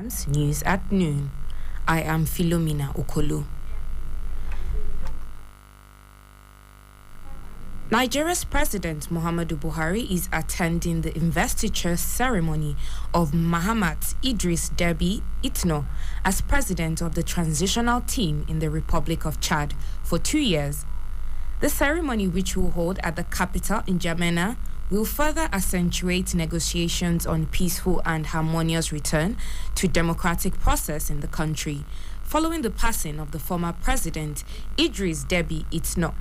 News at noon. I am Philomena Okolo. Nigeria's President Muhammadu Buhari is attending the investiture ceremony of Mahamat Idris Deby Itno as president of the transitional team in the Republic of Chad for 2 years. The ceremony, which will hold at the capital in N'Djamena, will further accentuate negotiations on peaceful and harmonious return to democratic process in the country, following the passing of the former president Idris Deby Itno.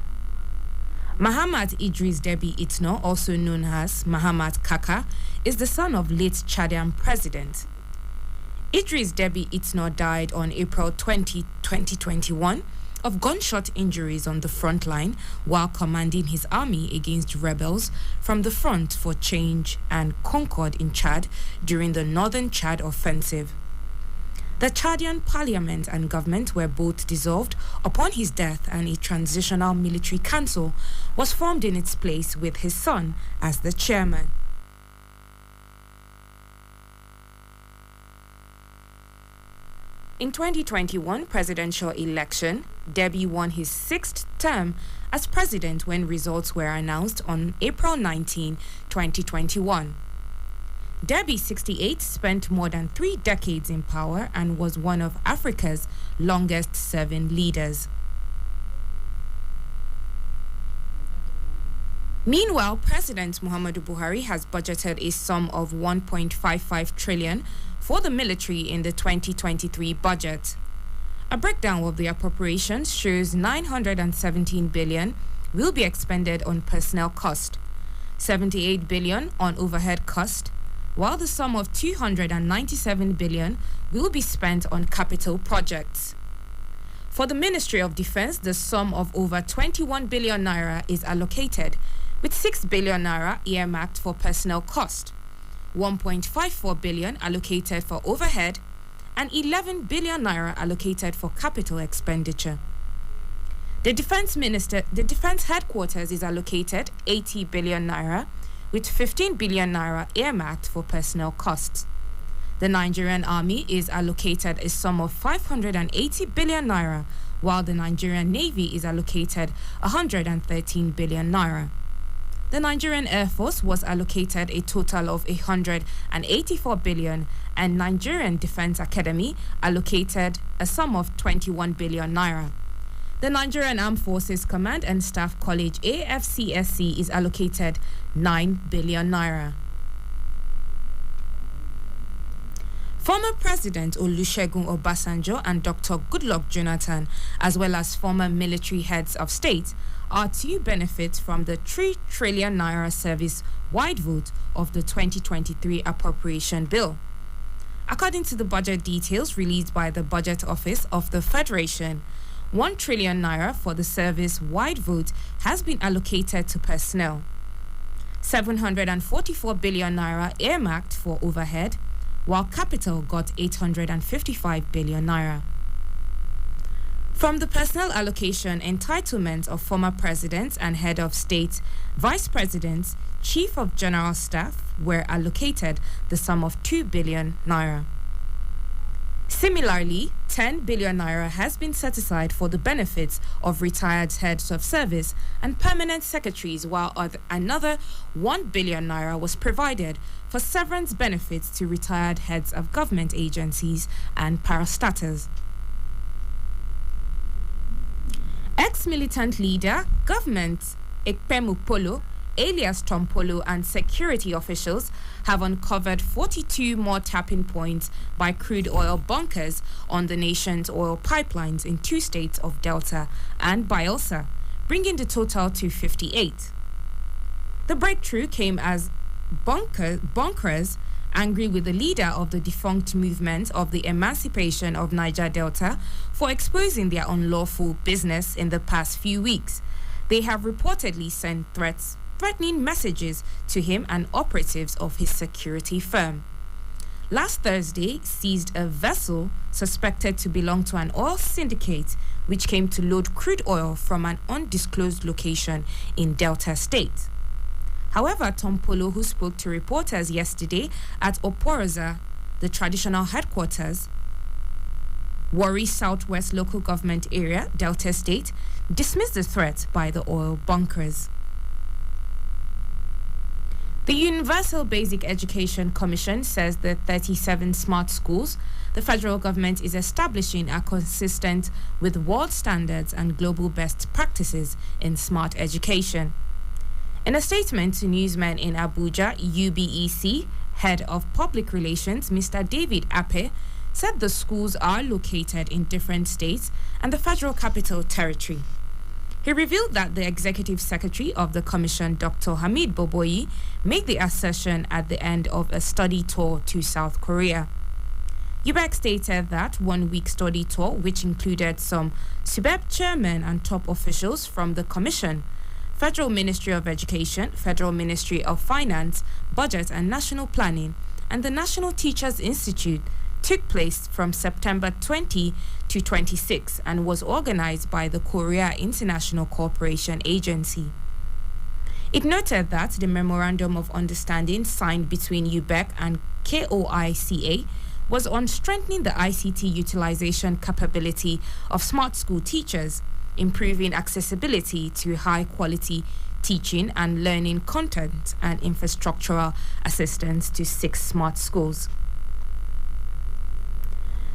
Mahamat Idris Deby Itno, also known as Mahamat Kaka, is the son of late Chadian president. Idris Deby Itno died on April 20, 2021 of gunshot injuries on the front line while commanding his army against rebels from the Front for Change and Concord in Chad during the Northern Chad offensive. The Chadian parliament and government were both dissolved upon his death, and a transitional military council was formed in its place with his son as the chairman. In 2021 presidential election, Deby won his 6th term as president when results were announced on April 19, 2021. Deby, 68, spent more than 3 decades in power and was one of Africa's longest-serving leaders. Meanwhile, President Muhammadu Buhari has budgeted a sum of 1.55 trillion for the military in the 2023 budget. A breakdown of the appropriations shows 917 billion will be expended on personnel cost, 78 billion on overhead cost, while the sum of 297 billion will be spent on capital projects. For the Ministry of Defense, the sum of over 21 billion naira is allocated, with 6 billion naira earmarked for personnel cost, 1.54 billion allocated for overhead, and 11 billion naira allocated for capital expenditure. The Defense Headquarters is allocated 80 billion naira, with 15 billion naira earmarked for personnel costs. The Nigerian Army is allocated a sum of 580 billion naira, while the Nigerian Navy is allocated 113 billion naira. The Nigerian Air Force was allocated a total of 184 billion, and Nigerian Defense Academy allocated a sum of 21 billion naira. The Nigerian Armed Forces Command and Staff College AFCSC is allocated 9 billion naira. Former President Olusegun Obasanjo and Dr. Goodluck Jonathan, as well as former military heads of state, are to benefit from the 3 trillion naira service-wide vote of the 2023 appropriation bill. According to the budget details released by the Budget Office of the Federation, 1 trillion naira for the service-wide vote has been allocated to personnel, 744 billion naira earmarked for overhead, while capital got 855 billion naira. From the personnel allocation, entitlements of former presidents and head of state, vice presidents, chief of general staff were allocated the sum of 2 billion naira. Similarly, 10 billion naira has been set aside for the benefits of retired heads of service and permanent secretaries, while another 1 billion naira was provided for severance benefits to retired heads of government agencies and parastatals. Ex-militant leader, government Ekpemu Polo, alias Tom Polo, and security officials have uncovered 42 more tapping points by crude oil bunkers on the nation's oil pipelines in 2 states of Delta and Bayelsa, bringing the total to 58. The breakthrough came as bunkers, angry with the leader of the defunct movement of the Emancipation of Niger Delta for exposing their unlawful business in the past few weeks. They have reportedly sent threatening messages to him and operatives of his security firm. Last Thursday, seized a vessel suspected to belong to an oil syndicate which came to load crude oil from an undisclosed location in Delta State. However, Tom Polo, who spoke to reporters yesterday at Oporoza, the traditional headquarters, Warri Southwest Local Government Area, Delta State, dismissed the threat by the oil bunkers. The Universal Basic Education Commission says the 37 smart schools the federal government is establishing are consistent with world standards and global best practices in smart education. In a statement to newsmen in Abuja, UBEC Head of Public Relations, Mr. David Ape, said the schools are located in different states and the Federal Capital Territory. He revealed that the Executive Secretary of the Commission, Dr. Hamid Boboyi, made the assertion at the end of a study tour to South Korea. UBEC stated that one-week study tour, which included some SUBEB chairmen and top officials from the Commission, Federal Ministry of Education, Federal Ministry of Finance, Budget and National Planning, and the National Teachers Institute, took place from September 20 to 26 and was organized by the Korea International Cooperation Agency. It noted that the Memorandum of Understanding signed between UBEC and KOICA was on strengthening the ICT utilization capability of smart school teachers, improving accessibility to high-quality teaching and learning content, and infrastructural assistance to 6 smart schools.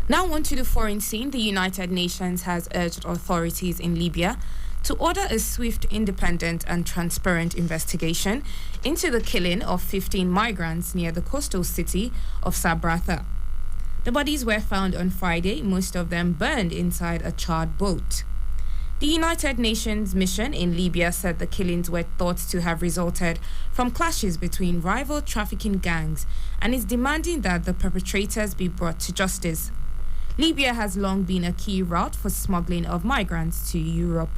Now on to the foreign scene. The United Nations has urged authorities in Libya to order a swift, independent and transparent investigation into the killing of 15 migrants near the coastal city of Sabratha. The bodies were found on Friday, most of them burned inside a charred boat. The United Nations mission in Libya said the killings were thought to have resulted from clashes between rival trafficking gangs and is demanding that the perpetrators be brought to justice. Libya has long been a key route for smuggling of migrants to Europe.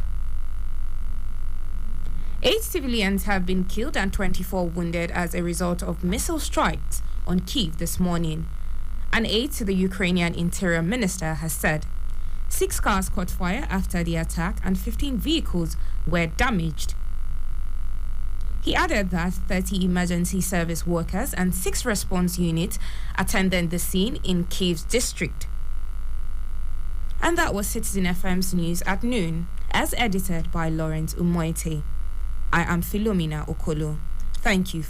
8 civilians have been killed and 24 wounded as a result of missile strikes on Kyiv this morning. An aide to the Ukrainian Interior Minister has said 6 cars caught fire after the attack and 15 vehicles were damaged. He added that 30 emergency service workers and 6 response units attended the scene in Kyiv's district. And that was Citizen FM's news at noon, as edited by Lawrence Umoite. I am Philomena Okolo. Thank you for